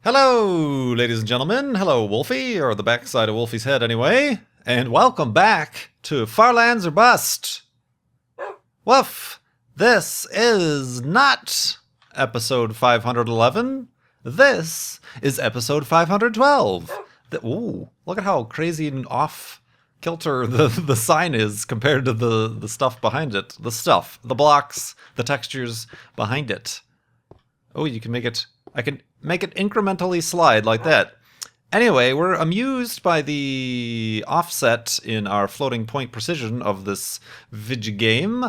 Hello, ladies and gentlemen. Hello, Wolfie, or the backside of Wolfie's head anyway. And welcome back to Farlands or Bust. Woof! This is not episode 511. This is episode 512. Ooh, look at how crazy and off kilter the sign is compared to the stuff behind it. The blocks, the textures behind it. Oh, you can make it... I can make it incrementally slide like that. Anyway, we're amused by the offset in our floating point precision of this vidge game,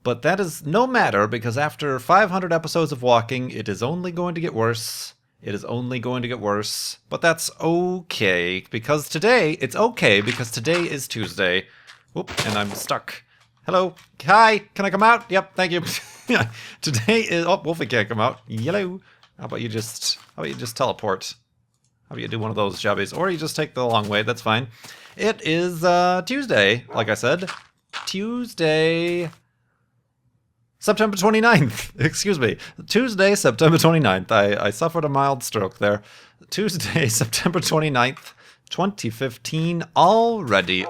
but that is no matter because after 500 episodes of walking, it is only going to get worse. It is only going to get worse, but that's okay because today is Tuesday. Whoop, and I'm stuck. Hello. Hi, can I come out? Yep, thank you. Today is... Oh, Wolfie can't come out. Hello. How about you just teleport? How about you do one of those jobbies? Or you just take the long way, that's fine. It is Tuesday, like I said. Tuesday, September 29th. Excuse me. Tuesday, September 29th. I suffered a mild stroke there. Tuesday, September 29th, 2015. Already.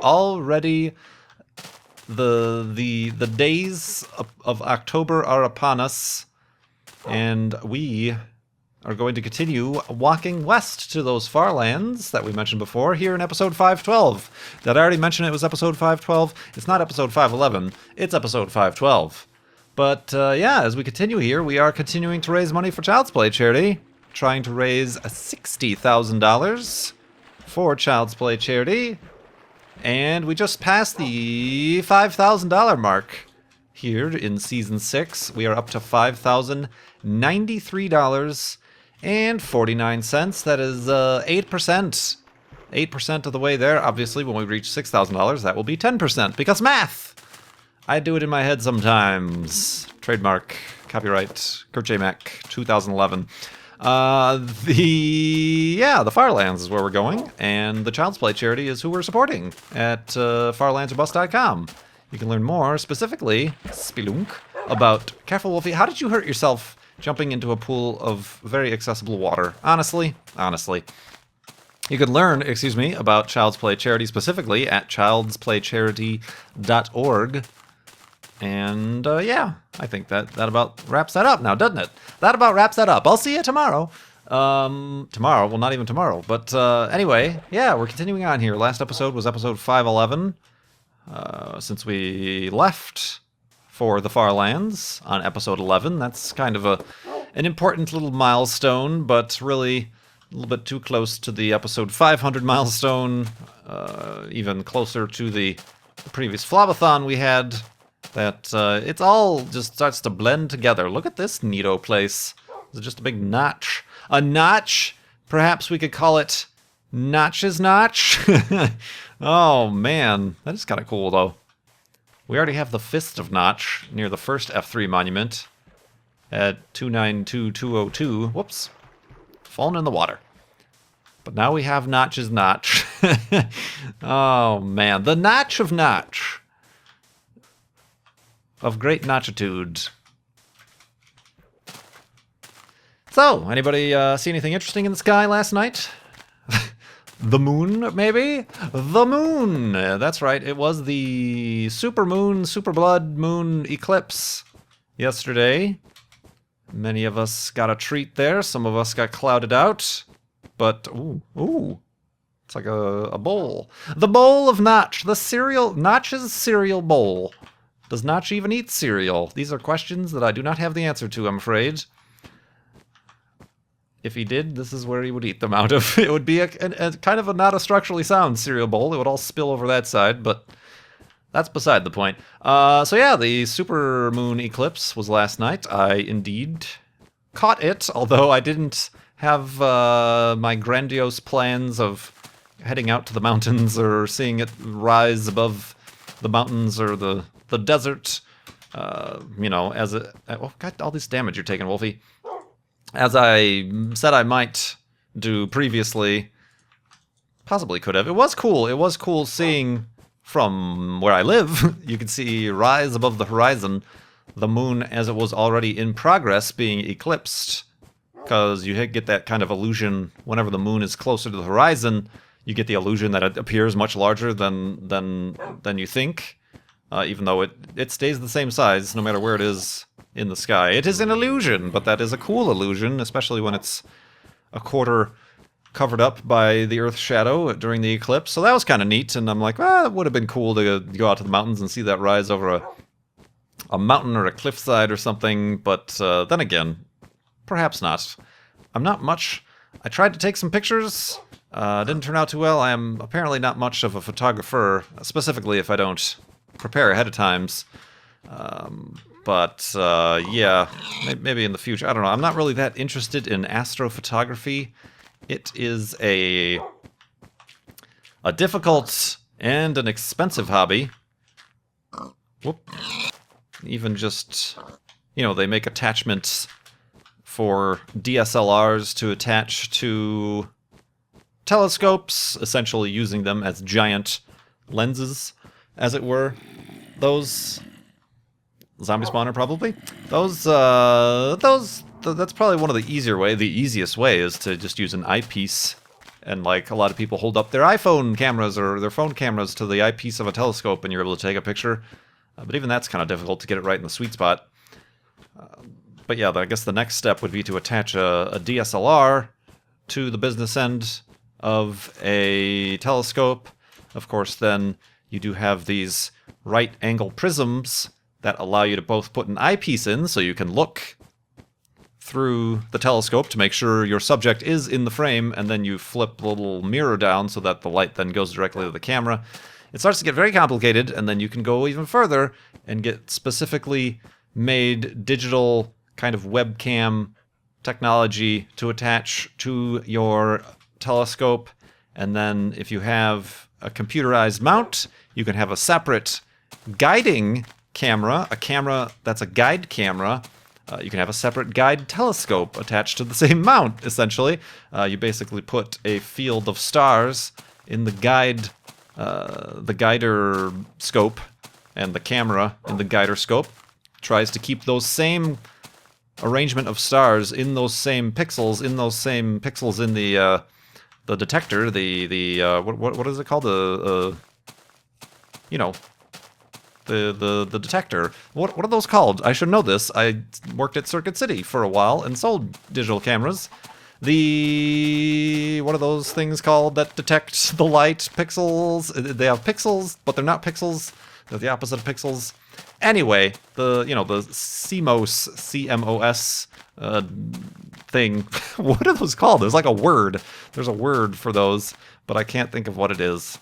The days of October are upon us. And we are going to continue walking west to those far lands that we mentioned before here in episode 512. Did I already mention it was episode 512? It's not episode 511, it's episode 512. But yeah, as we continue here, we are continuing to raise money for Child's Play charity, trying to raise $60,000 for Child's Play charity, and we just passed the $5,000 mark. Here in Season 6, we are up to $5,093.49. That is 8%. 8% of the way there. Obviously, when we reach $6,000, that will be 10%, because math! I do it in my head sometimes. Trademark, copyright, KurtJMac, 2011. The Farlands is where we're going, and the Child's Play charity is who we're supporting at farlandsorbust.com. You can learn more, specifically, spelunk, about... Careful, Wolfie, how did you hurt yourself jumping into a pool of very accessible water? Honestly. You can learn, about Child's Play charity specifically at childsplaycharity.org. And, yeah, I think that about wraps that up now, doesn't it? That about wraps that up. I'll see you tomorrow. Tomorrow? Well, not even tomorrow. But, anyway, yeah, we're continuing on here. Last episode was episode 511. Since we left for the Farlands on episode 11, that's kind of an important little milestone, but really a little bit too close to the episode 500 milestone, even closer to the previous Flobathon we had, that it's all just starts to blend together. Look at this neato place. It's just a big notch. A notch? Perhaps we could call it Notch's Notch? Oh, man. That is kind of cool, though. We already have the Fist of Notch near the first F3 monument at 292202. Whoops. Fallen in the water. But now we have Notch's Notch. Oh, man. The Notch of Notch. Of great notchitude. So, anybody see anything interesting in the sky last night? The moon, maybe? The moon! That's right, it was the Super Blood Moon Eclipse yesterday. Many of us got a treat there, some of us got clouded out. But, ooh, it's like a bowl. The bowl of Notch, Notch's cereal bowl. Does Notch even eat cereal? These are questions that I do not have the answer to, I'm afraid. If he did, this is where he would eat them out of. It would be a kind of not a structurally sound cereal bowl. It would all spill over that side, but that's beside the point. So yeah, the Super Moon Eclipse was last night. I indeed caught it, although I didn't have my grandiose plans of heading out to the mountains or seeing it rise above the mountains or the desert. As a... Oh, God, all this damage you're taking, Wolfie. As I said I might do previously, possibly could have. It was cool. It was cool seeing from where I live. You could see rise above the horizon the moon as it was already in progress being eclipsed because you get that kind of illusion whenever the moon is closer to the horizon. You get the illusion that it appears much larger than you think, even though it stays the same size no matter where it is in the sky. It is an illusion, but that is a cool illusion, especially when it's a quarter covered up by the Earth's shadow during the eclipse. So that was kind of neat, and I'm like, well, it would have been cool to go out to the mountains and see that rise over a mountain or a cliffside or something, but then again, perhaps not. I'm not much... I tried to take some pictures, didn't turn out too well. I am apparently not much of a photographer, specifically if I don't prepare ahead of times. But yeah, maybe in the future. I don't know. I'm not really that interested in astrophotography. It is a difficult and an expensive hobby. Whoop. Even just, you know, they make attachments for DSLRs to attach to telescopes, essentially using them as giant lenses, as it were. Those zombie spawner, probably. That's probably one of the easier way. The easiest way is to just use an eyepiece, and like a lot of people hold up their iPhone cameras or their phone cameras to the eyepiece of a telescope, and you're able to take a picture. But even that's kind of difficult to get it right in the sweet spot. But yeah, I guess the next step would be to attach a DSLR to the business end of a telescope. Of course, then you do have these right-angle prisms that allow you to both put an eyepiece in so you can look through the telescope to make sure your subject is in the frame, and then you flip the little mirror down so that the light then goes directly to the camera. It starts to get very complicated, and then you can go even further and get specifically made digital kind of webcam technology to attach to your telescope. And then if you have a computerized mount, you can have a separate guiding camera, a camera that's a guide camera. You can have a separate guide telescope attached to the same mount, essentially. You basically put a field of stars in the guider scope, and the camera in the guider scope tries to keep those same arrangement of stars in those same pixels in the detector, what is it called, you know, the detector. What are those called? I should know this. I worked at Circuit City for a while and sold digital cameras. What are those things called that detect the light? Pixels? They have pixels, but they're not pixels. They're the opposite of pixels. Anyway, the CMOS thing. What are those called? There's like a word. There's a word for those, but I can't think of what it is.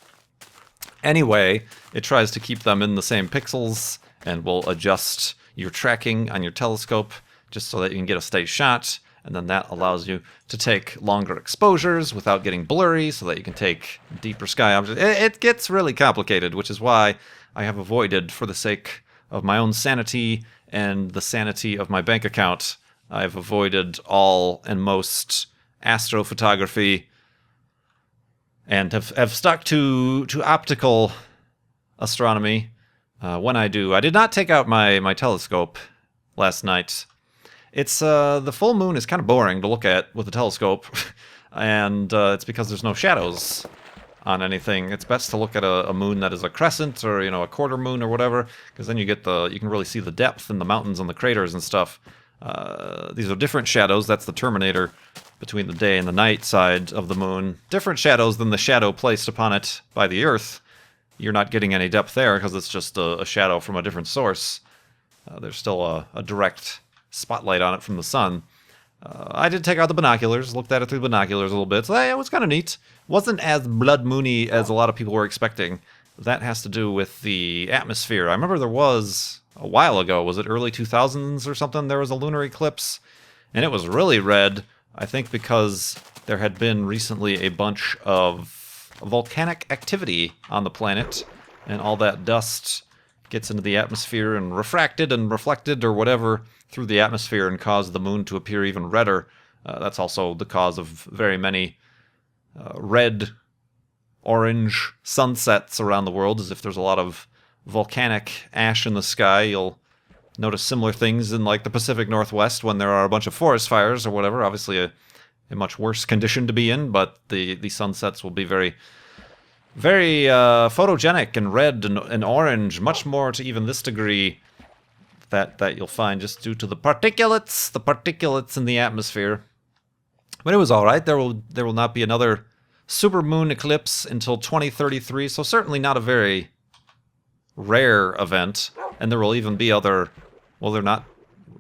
Anyway, it tries to keep them in the same pixels and will adjust your tracking on your telescope just so that you can get a steady shot. And then that allows you to take longer exposures without getting blurry so that you can take deeper sky objects. It gets really complicated, which is why I have avoided, for the sake of my own sanity and the sanity of my bank account, I've avoided all and most astrophotography and have stuck to optical astronomy when I do. I did not take out my telescope last night. It's the full moon is kind of boring to look at with a telescope, and it's because there's no shadows on anything. It's best to look at a moon that is a crescent, or a quarter moon or whatever, because then you can really see the depth in the mountains and the craters and stuff. These are different shadows. That's the terminator between the day and the night side of the moon. Different shadows than the shadow placed upon it by the Earth. You're not getting any depth there because it's just a shadow from a different source. There's still a direct spotlight on it from the sun. I did take out the binoculars, looked at it through the binoculars a little bit, so it was kind of neat. Wasn't as blood moony as a lot of people were expecting. That has to do with the atmosphere. I remember there was, a while ago, was it early 2000s or something, there was a lunar eclipse, and it was really red, I think because there had been recently a bunch of volcanic activity on the planet, and all that dust gets into the atmosphere and refracted and reflected or whatever through the atmosphere and caused the moon to appear even redder. That's also the cause of very many red, orange sunsets around the world, as if there's a lot of volcanic ash in the sky. You'll notice similar things in like the Pacific Northwest when there are a bunch of forest fires or whatever. Obviously a much worse condition to be in, but the sunsets will be very, very photogenic and red and orange, much more to even this degree that you'll find just due to the particulates in the atmosphere. But it was all right. There will not be another super moon eclipse until 2033, so certainly not a very rare event. And there will even be other, will there not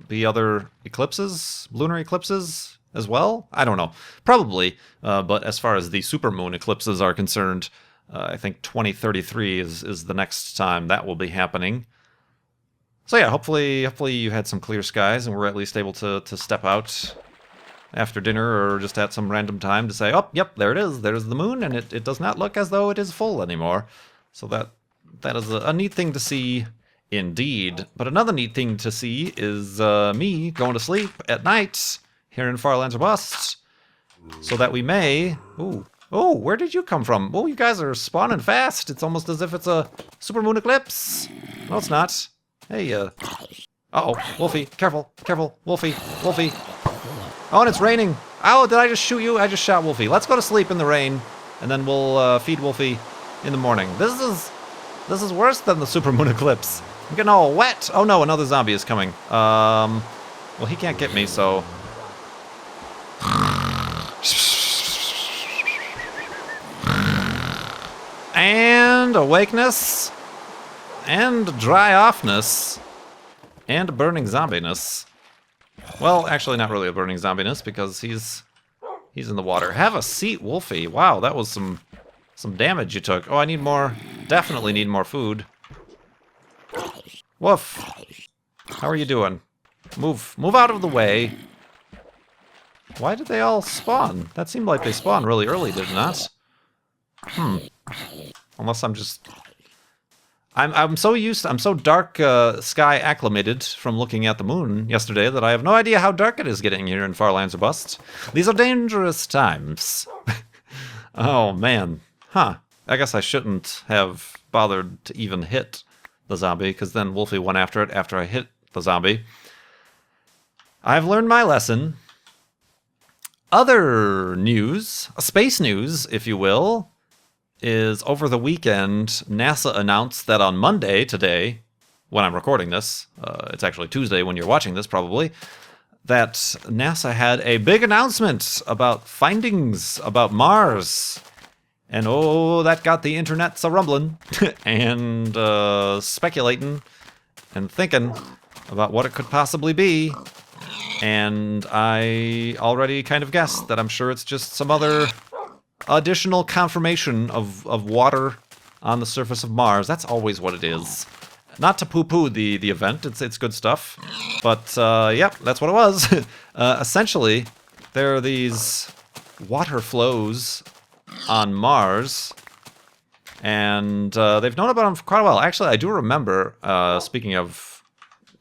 be other eclipses, lunar eclipses as well? I don't know. Probably, but as far as the super moon eclipses are concerned, I think 2033 is the next time that will be happening. So yeah, hopefully you had some clear skies and were at least able to step out after dinner or just at some random time to say, oh, yep, there it is. There's the moon, and it does not look as though it is full anymore. So that is a neat thing to see indeed. But another neat thing to see is me going to sleep at night here in Farlands or Bust so that we may... Ooh. Oh, where did you come from? Oh, you guys are spawning fast. It's almost as if it's a super moon eclipse. No, it's not. Hey, uh-oh, Wolfie, careful, Wolfie. Oh, and it's raining. Oh, did I just shoot you? I just shot Wolfie. Let's go to sleep in the rain, and then we'll feed Wolfie in the morning. This is worse than the super moon eclipse. I'm getting all wet. Oh no, another zombie is coming. Well, he can't get me, so... And awakeness. And dry-offness. And burning zombiness. Well, actually not really a burning zombiness because he's in the water. Have a seat, Wolfie. Wow, that was some damage you took. Oh, I need more. Definitely need more food. Woof. How are you doing? Move out of the way. Why did they all spawn? That seemed like they spawned really early, did it not? Unless I'm just... I'm so dark sky acclimated from looking at the moon yesterday that I have no idea how dark it is getting here in Farlands or Bust. These are dangerous times. Oh man. Huh. I guess I shouldn't have bothered to even hit the zombie, because then Wolfie went after it after I hit the zombie. I've learned my lesson. Other news, space news, if you will, is over the weekend, NASA announced that on Monday, today, when I'm recording this, it's actually Tuesday when you're watching this probably, that NASA had a big announcement about findings about Mars. And oh, that got the internet a-rumbling and speculating and thinking about what it could possibly be. And I already kind of guessed that I'm sure it's just some other additional confirmation of water on the surface of Mars. That's always what it is. Not to poo-poo the event, it's good stuff. But, yep, that's what it was. Essentially, there are these water flows on Mars, and they've known about them for quite a while. Actually, I do remember, speaking of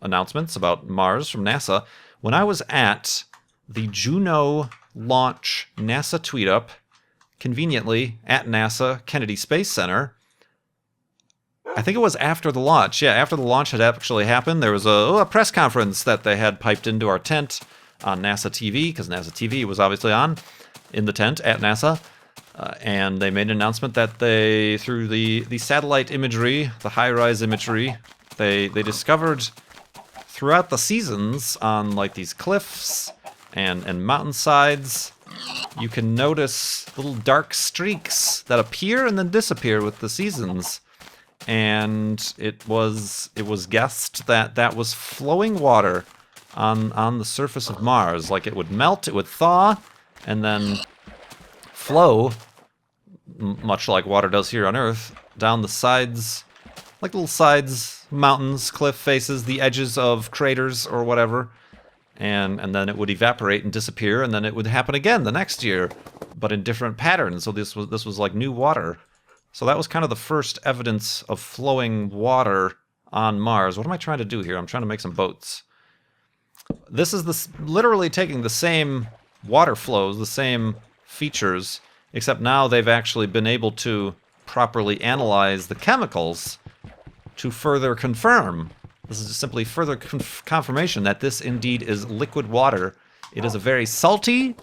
announcements about Mars from NASA, when I was at the Juno launch NASA tweet-up, conveniently at NASA Kennedy Space Center. I think it was after the launch. Yeah, after the launch had actually happened, there was a press conference that they had piped into our tent on NASA TV, because NASA TV was obviously on in the tent at NASA. And they made an announcement that they, through the satellite imagery, the high-rise imagery, they discovered throughout the seasons on like these cliffs and mountainsides, you can notice little dark streaks that appear and then disappear with the seasons. And it was guessed that was flowing water on the surface of Mars. Like it would melt, it would thaw, and then flow, much like water does here on Earth, down the sides, like little sides, mountains, cliff faces, the edges of craters or whatever. And then it would evaporate and disappear, and then it would happen again the next year, but in different patterns. So this was like new water. So that was kind of the first evidence of flowing water on Mars. What am I trying to do here? I'm trying to make some boats. This is literally taking the same water flows, the same features, except now they've actually been able to properly analyze the chemicals to further confirm This is simply further confirmation that this indeed is liquid water. It is a very salty,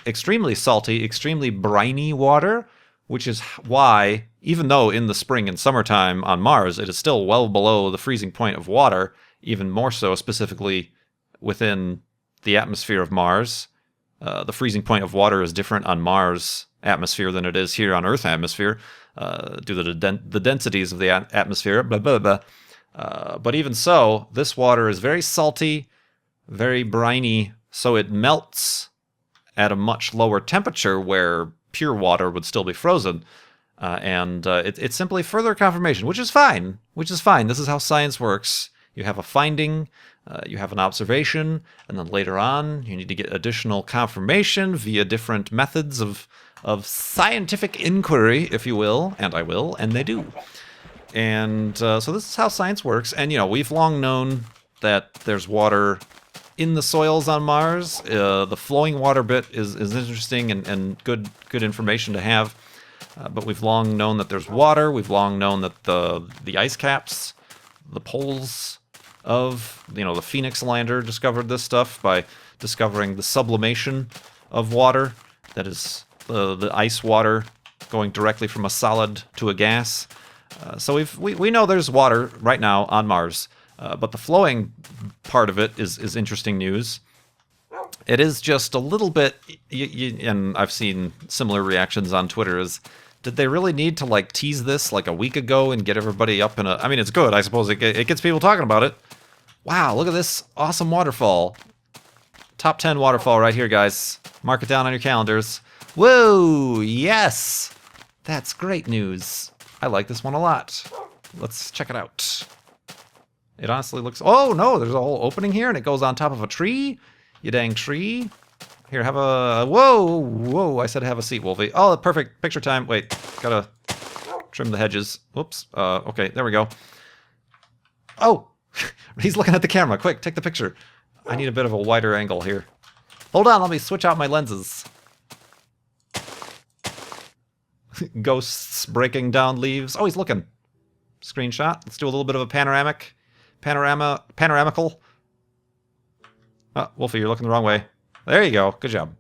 extremely briny water, which is why, even though in the spring and summertime on Mars, it is still well below the freezing point of water, even more so specifically within the atmosphere of Mars. The freezing point of water is different on Mars atmosphere than it is here on Earth atmosphere, due to the densities of the atmosphere, blah, blah, blah. But even so, this water is very salty, very briny, so it melts at a much lower temperature where pure water would still be frozen. It's simply further confirmation, which is fine. This is how science works. You have a finding, you have an observation, and then later on, you need to get additional confirmation via different methods of scientific inquiry, if you will, and I will, and they do. And so this is how science works. And, we've long known that there's water in the soils on Mars. The flowing water bit is interesting and good information to have. But we've long known that there's water. We've long known that the ice caps, the poles of, the Phoenix lander discovered this stuff by discovering the sublimation of water. That is the ice water going directly from a solid to a gas. So we know there's water right now on Mars, but the flowing part of it is interesting news. It is just a little bit, and I've seen similar reactions on Twitter, did they really need to tease this a week ago and get everybody up in a... I mean, it's good, I suppose. It gets people talking about it. Wow, look at this awesome waterfall. Top 10 waterfall right here, guys. Mark it down on your calendars. Whoa, yes! That's great news. I like this one a lot. Let's check it out. It honestly looks... Oh, no, there's a whole opening here, and it goes on top of a tree. You dang tree. Here, have a... Whoa, I said have a seat, Wolfie. Oh, perfect. Picture time. Wait, gotta trim the hedges. Whoops. Okay, there we go. Oh, he's looking at the camera. Quick, take the picture. I need a bit of a wider angle here. Hold on, let me switch out my lenses. Ghosts breaking down leaves. Oh, he's looking. Screenshot. Let's do a little bit of a panoramical. Oh, Wolfie, you're looking the wrong way. There you go. Good job.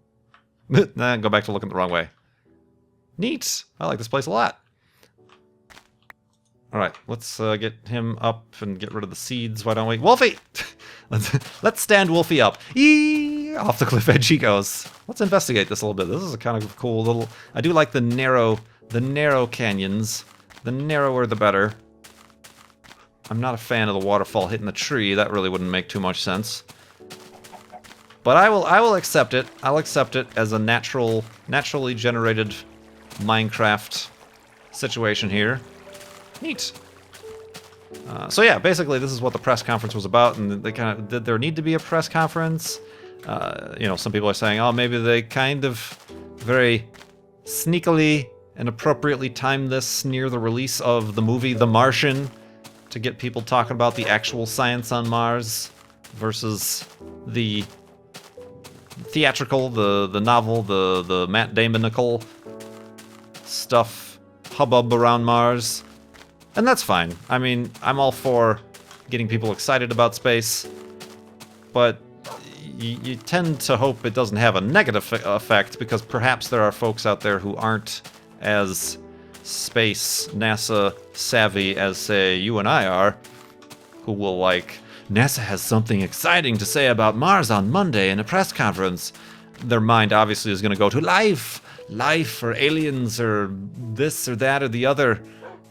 Then go back to looking the wrong way. Neat. I like this place a lot. All right, let's get him up and get rid of the seeds. Why don't we? Wolfie! Let's stand Wolfie up. Eee! Off the cliff edge he goes. Let's investigate this a little bit. This is a kind of cool little... I do like the narrow canyons. The narrower, the better. I'm not a fan of the waterfall hitting the tree. That really wouldn't make too much sense. But I will accept it. I'll accept it as a naturally generated Minecraft situation here. Neat. So yeah, basically this is what the press conference was about, and they kind of... Did there need to be a press conference? Some people are saying, oh, maybe they kind of very sneakily and appropriately timed this near the release of the movie The Martian to get people talking about the actual science on Mars versus the theatrical, the novel, the Matt Damon-ical stuff, hubbub around Mars. And that's fine. I mean, I'm all for getting people excited about space, but you tend to hope it doesn't have a negative effect, because perhaps there are folks out there who aren't as space NASA savvy as, say, you and I are, who will NASA has something exciting to say about Mars on Monday in a press conference. Their mind obviously is going to go to life or aliens or this or that or the other.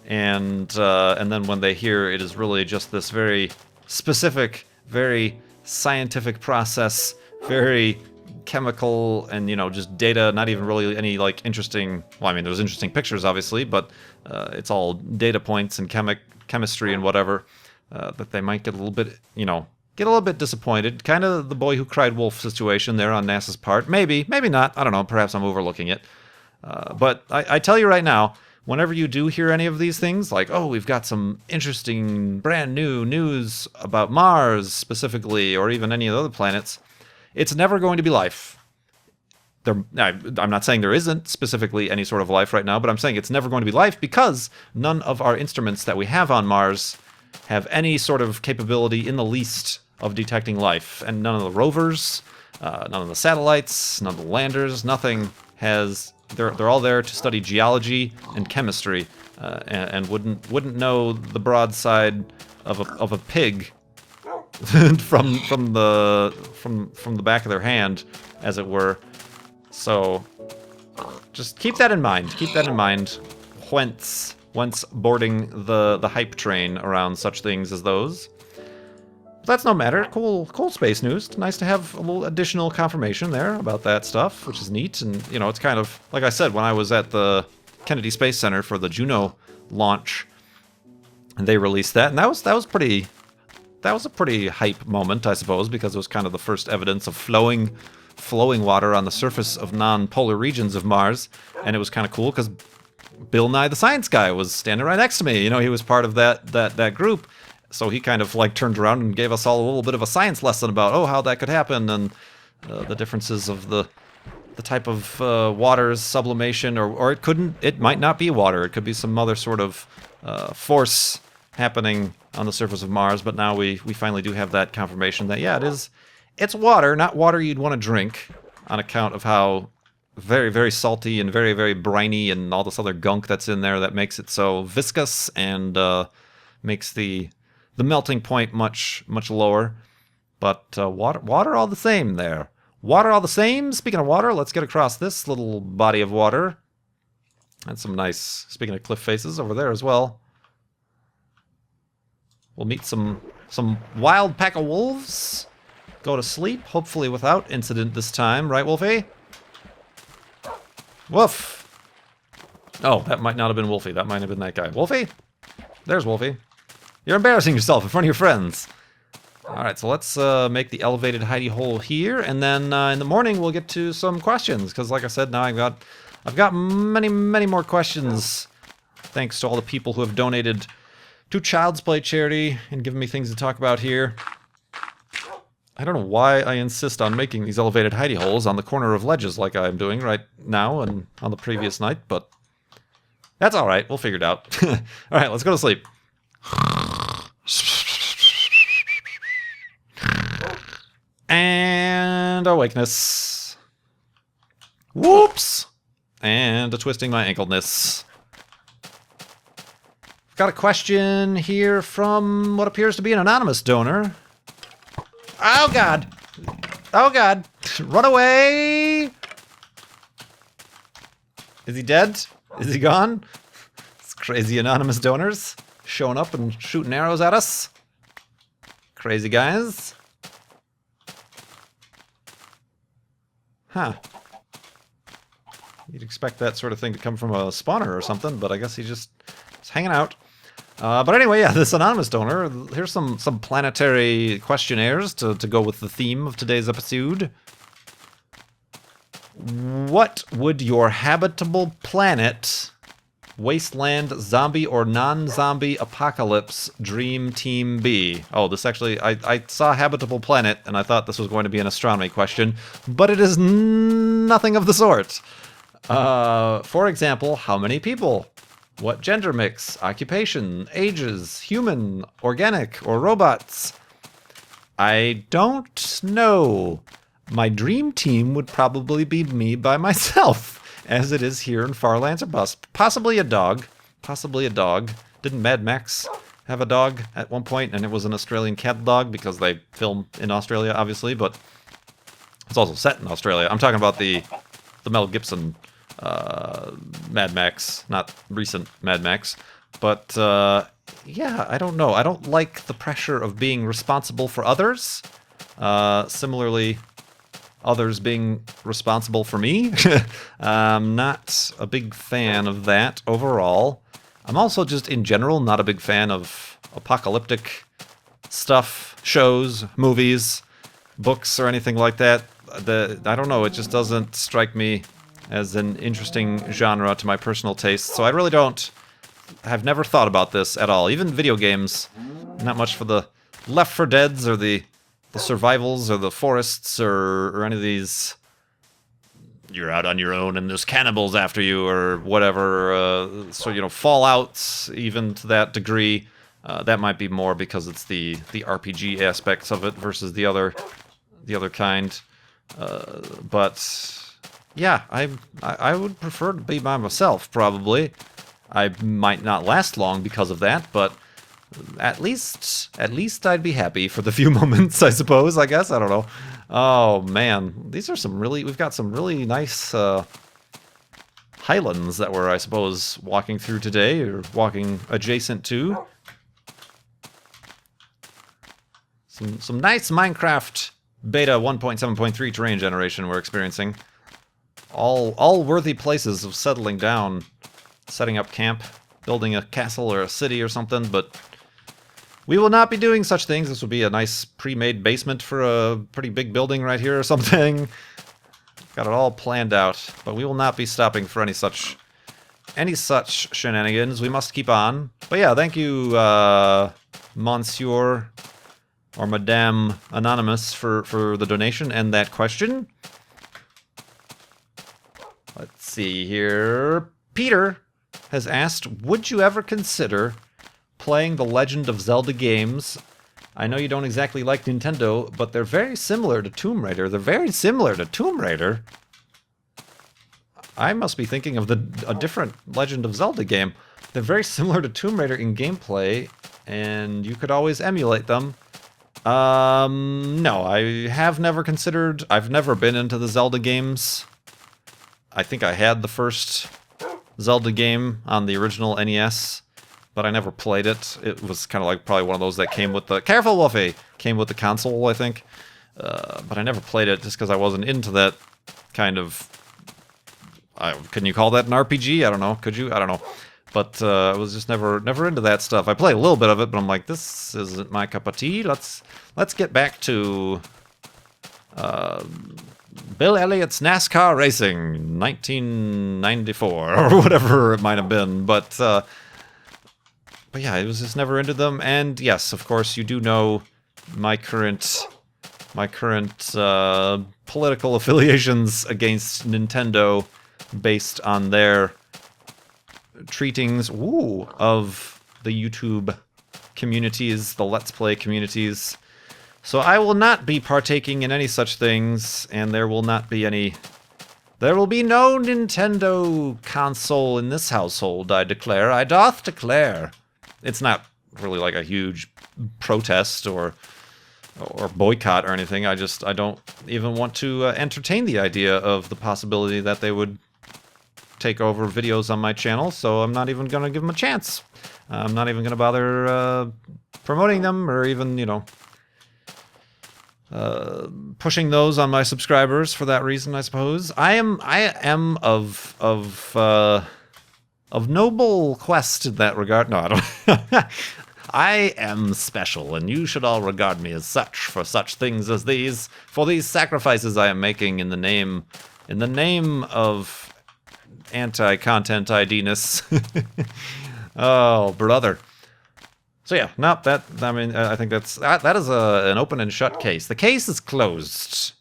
And then when they hear it is really just this very specific, very scientific process, very chemical and, just data, not even really any interesting... Well, I mean, there's interesting pictures, obviously, but it's all data points and chemistry and whatever, that they might get a little bit, get a little bit disappointed. Kind of the boy who cried wolf situation there on NASA's part. Maybe not. I don't know. Perhaps I'm overlooking it. But I tell you right now, whenever you do hear any of these things, oh, we've got some interesting brand new news about Mars specifically, or even any of the other planets, it's never going to be life. I'm not saying there isn't specifically any sort of life right now, but I'm saying it's never going to be life because none of our instruments that we have on Mars have any sort of capability in the least of detecting life. And none of the rovers, none of the satellites, none of the landers, nothing has... They're all there to study geology and chemistry, and wouldn't know the broadside of a pig from the back of their hand, as it were. So just keep that in mind. Keep that in mind. Whence boarding the hype train around such things as those. But that's no matter. Cool space news. Nice to have a little additional confirmation there about that stuff, which is neat. And you know, it's kind of like I said when I was at the Kennedy Space Center for the Juno launch, and they released that, and that was a pretty hype moment, I suppose, because it was kind of the first evidence of flowing water on the surface of non-polar regions of Mars, and it was kind of cool because Bill Nye the Science Guy was standing right next to me. You know, he was part of that group, so he kind of like turned around and gave us all a little bit of a science lesson about how that could happen, and the differences of the type of water's sublimation, or it might not be water. It could be some other sort of force happening on the surface of Mars. But now we finally do have that confirmation that yeah, it's water, not water you'd want to drink, on account of how very, very salty and very, very briny and all this other gunk that's in there that makes it so viscous and makes the melting point much lower. But water all the same there. Water all the same. Speaking of water, let's get across this little body of water. And some nice, speaking of cliff faces, over there as well. We'll meet some wild pack of wolves. Go to sleep, hopefully without incident this time. Right, Wolfie? Woof! Oh, that might not have been Wolfie. That might have been that guy. Wolfie? There's Wolfie. You're embarrassing yourself in front of your friends. Alright, so let's make the elevated hidey hole here, and then in the morning we'll get to some questions, because like I said, now I've got many, many more questions, thanks to all the people who have donated to Child's Play charity and given me things to talk about here. I don't know why I insist on making these elevated hidey holes on the corner of ledges like I'm doing right now and on the previous night, but that's alright, we'll figure it out. Alright, let's go to sleep. And awakeness. Whoops! And a twisting my ankleness. Got a question here from what appears to be an anonymous donor. Oh god! Oh god! Run away! Is he dead? Is he gone? It's crazy anonymous donors showing up and shooting arrows at us. Crazy guys. Huh. You'd expect that sort of thing to come from a spawner or something, but I guess he just is hanging out. But anyway, yeah, this anonymous donor, here's some planetary questionnaires to go with the theme of today's episode. What would your habitable planet, wasteland, zombie, or non-zombie apocalypse dream team be? Oh, this actually, I saw habitable planet, and I thought this was going to be an astronomy question, but it is nothing of the sort. For example, how many people? What gender mix, occupation, ages, human, organic, or robots? I don't know. My dream team would probably be me by myself, as it is here in Farlands or Bust. Possibly a dog. Possibly a dog. Didn't Mad Max have a dog at one point, and it was an Australian cat dog because they film in Australia, obviously, but it's also set in Australia. I'm talking about the Mel Gibson Mad Max, not recent Mad Max. But yeah, I don't know. I don't like the pressure of being responsible for others. Similarly, others being responsible for me. I'm not a big fan of that overall. I'm also just in general not a big fan of apocalyptic stuff, shows, movies, books, or anything like that. I don't know, it just doesn't strike me as an interesting genre to my personal taste, so I really I've never thought about this at all. Even video games, not much for the Left 4 Deads or the survivals or the forests or any of these, you're out on your own and there's cannibals after you or whatever, so, you know, Fallouts, even to that degree, That might be more because it's the RPG aspects of it versus the other kind. But yeah, I would prefer to be by myself, probably. I might not last long because of that, but at least I'd be happy for the few moments, I suppose, I guess. I don't know. Oh, man. These are we've got some really nice highlands that we're, I suppose, walking through today, or walking adjacent to. Some nice Minecraft beta 1.7.3 terrain generation we're experiencing. All worthy places of settling down, setting up camp, building a castle or a city or something, but we will not be doing such things. This would be a nice pre-made basement for a pretty big building right here or something. Got it all planned out, but we will not be stopping for any such shenanigans. We must keep on. But yeah, thank you, Monsieur or Madame Anonymous for the donation and that question. Let's see here. Peter has asked, would you ever consider playing the Legend of Zelda games? I know you don't exactly like Nintendo, but they're very similar to Tomb Raider. They're very similar to Tomb Raider. I must be thinking of a different Legend of Zelda game. They're very similar to Tomb Raider in gameplay, and you could always emulate them. No, I have never considered. I've never been into the Zelda games. I think I had the first Zelda game on the original NES, but I never played it. It was kind of like probably one of those that came with the... Careful, Wolfie! Came with the console, I think. But I never played it just because I wasn't into that kind of... Can you call that an RPG? I don't know. Could you? I don't know. But I was just never into that stuff. I played a little bit of it, but I'm like, this isn't my cup of tea. Let's get back to Bill Elliott's NASCAR Racing, 1994 or whatever it might have been. But yeah, I was just never into them. And yes, of course, you do know my current political affiliations against Nintendo, based on their treatings of the YouTube communities, the Let's Play communities. So I will not be partaking in any such things, and there will be no Nintendo console in this household, I declare. I doth declare. It's not really like a huge protest or boycott or anything. I don't even want to entertain the idea of the possibility that they would take over videos on my channel, so I'm not even going to give them a chance. I'm not even going to bother promoting them, or even, pushing those on my subscribers for that reason, I suppose. I am of noble quest in that regard. No, I don't. I am special, and you should all regard me as such for such things as these. For these sacrifices I am making in the name of anti-content ID-ness. Oh, brother. So yeah, I think that is an open and shut case. The case is closed.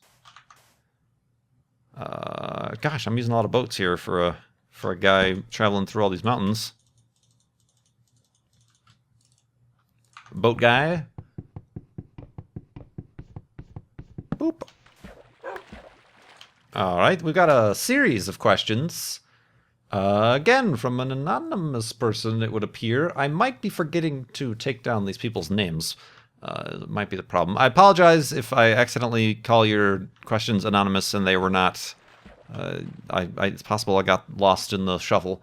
Gosh, I'm using a lot of boats here for a guy traveling through all these mountains. Boat guy. Boop. All right, we've got a series of questions. Again, from an anonymous person, it would appear. I might be forgetting to take down these people's names. It might be the problem. I apologize if I accidentally call your questions anonymous and they were not. It's possible I got lost in the shuffle.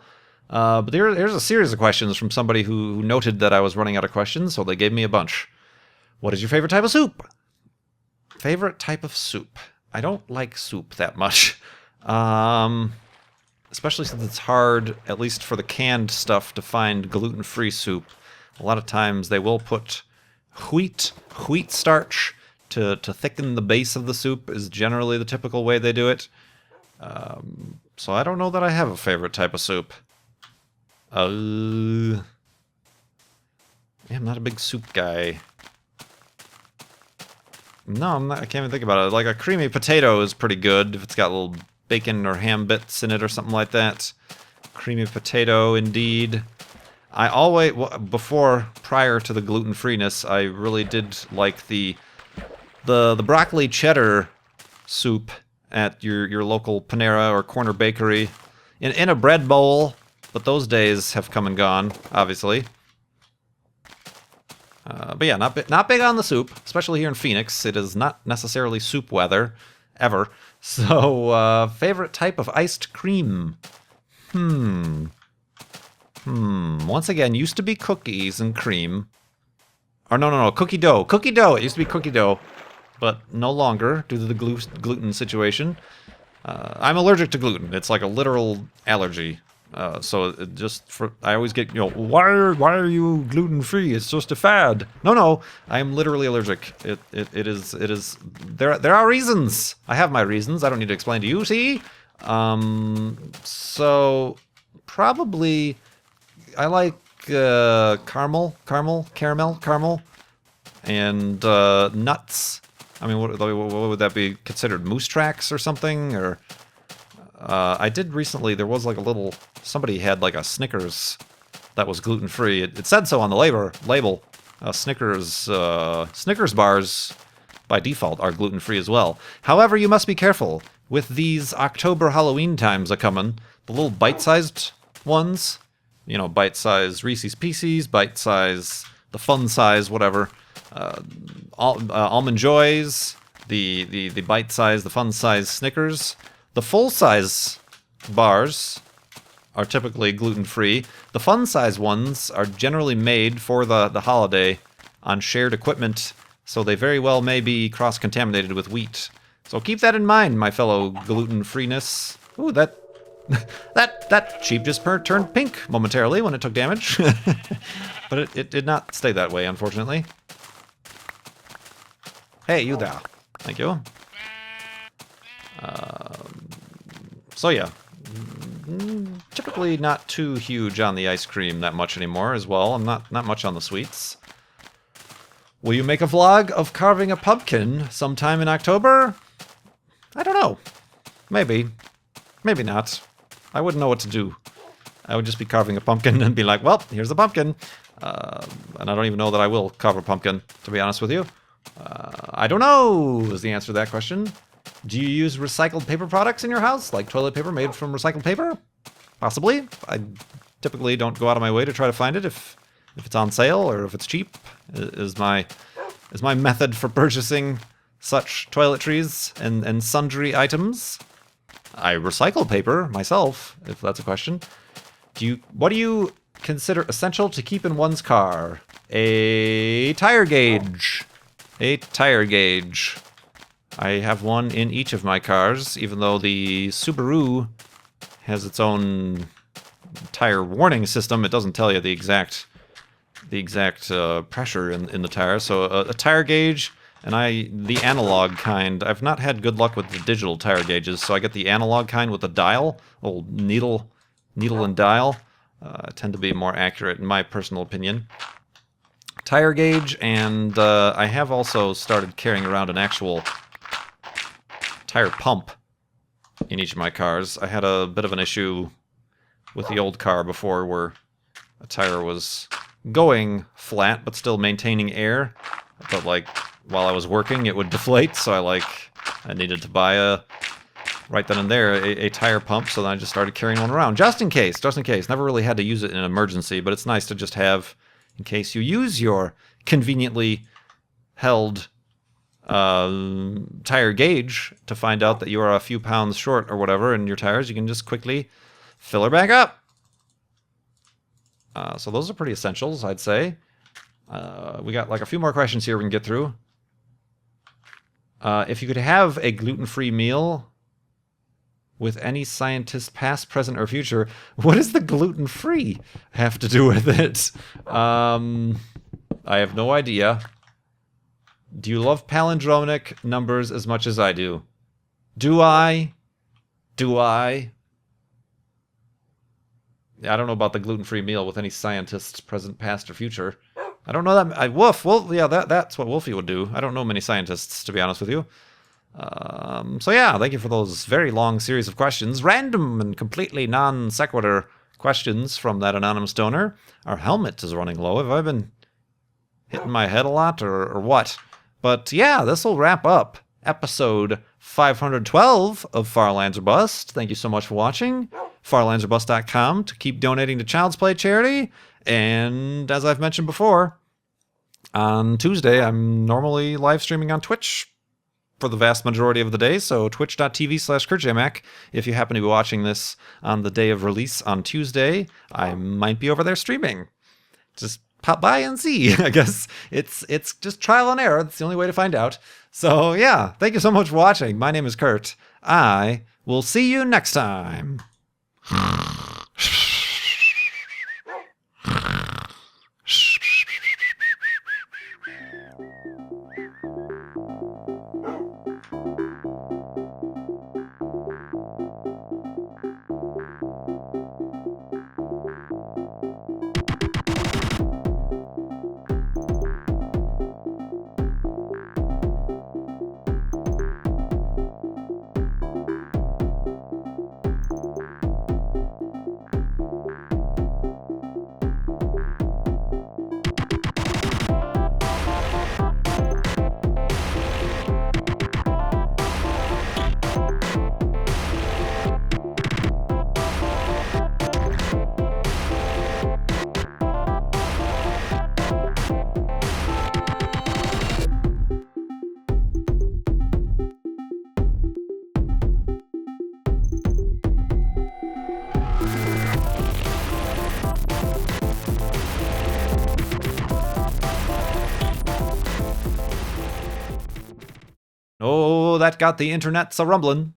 But here's a series of questions from somebody who noted that I was running out of questions, so they gave me a bunch. What is your favorite type of soup? Favorite type of soup? I don't like soup that much. Especially since it's hard, at least for the canned stuff, to find gluten-free soup. A lot of times they will put wheat starch to thicken the base of the soup, is generally the typical way they do it. So I don't know that I have a favorite type of soup. Yeah, I'm not a big soup guy. No, I'm not. I can't even think about it. Like a creamy potato is pretty good if it's got little bacon or ham bits in it or something like that. Creamy potato, indeed. prior to the gluten-freeness, I really did like the broccoli cheddar soup at your local Panera or corner bakery in a bread bowl, but those days have come and gone, obviously. But yeah, not big on the soup, especially here in Phoenix. It is not necessarily soup weather, ever. So, favorite type of iced cream? Once again, used to be cookies and cream. Or no, cookie dough. Cookie dough! It used to be cookie dough, but no longer due to the gluten situation. I'm allergic to gluten. It's like a literal allergy. So it I always get, why are you gluten-free? It's just a fad. No, I am literally allergic. It is, there are reasons. I have my reasons. I don't need to explain to you, see? So probably I like caramel, and nuts. I mean, what would that be considered? Moose tracks or something? Or I did recently. There was like somebody had like a Snickers that was gluten free. It said so on the label. Snickers bars by default are gluten free as well. However, you must be careful with these October Halloween times a coming. The little bite-sized ones, bite-sized Reese's Pieces, bite-size, the fun size, whatever. Almond Joys, the bite size, the fun size Snickers. The full size bars are typically gluten free. The fun size ones are generally made for the holiday on shared equipment, so they very well may be cross contaminated with wheat. So keep that in mind, my fellow gluten freeness. Ooh, that sheep just turned pink momentarily when it took damage, but it did not stay that way, unfortunately. Hey, you there. Thank you. So yeah, typically not too huge on the ice cream that much anymore as well. I'm not much on the sweets. Will you make a vlog of carving a pumpkin sometime in October? I don't know. Maybe. Maybe not. I wouldn't know what to do. I would just be carving a pumpkin and be like, well, here's the pumpkin. And I don't even know that I will carve a pumpkin, to be honest with you. I don't know is the answer to that question. Do you use recycled paper products in your house, like toilet paper made from recycled paper? Possibly. I typically don't go out of my way to try to find it if it's on sale or if it's cheap. Is my method for purchasing such toiletries and sundry items. I recycle paper myself, if that's a question. What do you consider essential to keep in one's car? A tire gauge. A tire gauge. I have one in each of my cars, even though the Subaru has its own tire warning system. It doesn't tell you the exact pressure in the tire. So a tire gauge, and the analog kind. I've not had good luck with the digital tire gauges, so I get the analog kind with the dial, old needle and dial. Tend to be more accurate in my personal opinion. Tire gauge, and I have also started carrying around an actual tire pump in each of my cars. I had a bit of an issue with the old car before where a tire was going flat but still maintaining air, but like while I was working it would deflate, so I needed to buy right then and there a tire pump, so then I just started carrying one around just in case. Never really had to use it in an emergency, but it's nice to just have in case you use your conveniently held tire gauge to find out that you are a few pounds short or whatever in your tires. You can just quickly fill her back up. So those are pretty essentials, I'd say. We got like a few more questions here we can get through. If you could have a gluten-free meal with any scientist, past, present, or future, what does the gluten-free have to do with it? I have no idea. Do you love palindromic numbers as much as I do? Do I? I don't know about the gluten-free meal with any scientists, present, past, or future. I don't know that. Well, yeah, that's what Wolfie would do. I don't know many scientists, to be honest with you. So yeah, thank you for those very long series of questions. Random and completely non sequitur questions from that anonymous donor. Our helmet is running low. Have I been hitting my head a lot or what? But yeah, this will wrap up episode 512 of Farlands or Bust. Thank you so much for watching. farlandsorbust.com to keep donating to Child's Play charity. And as I've mentioned before, on Tuesday, I'm normally live streaming on Twitch for the vast majority of the day, so twitch.tv/KurtJMac. If you happen to be watching this on the day of release on Tuesday, I might be over there streaming. Just pop by and see. I guess it's just trial and error. That's the only way to find out. So yeah, thank you so much for watching. My name is Kurt. I will see you next time. Oh, that got the internet's a rumbling.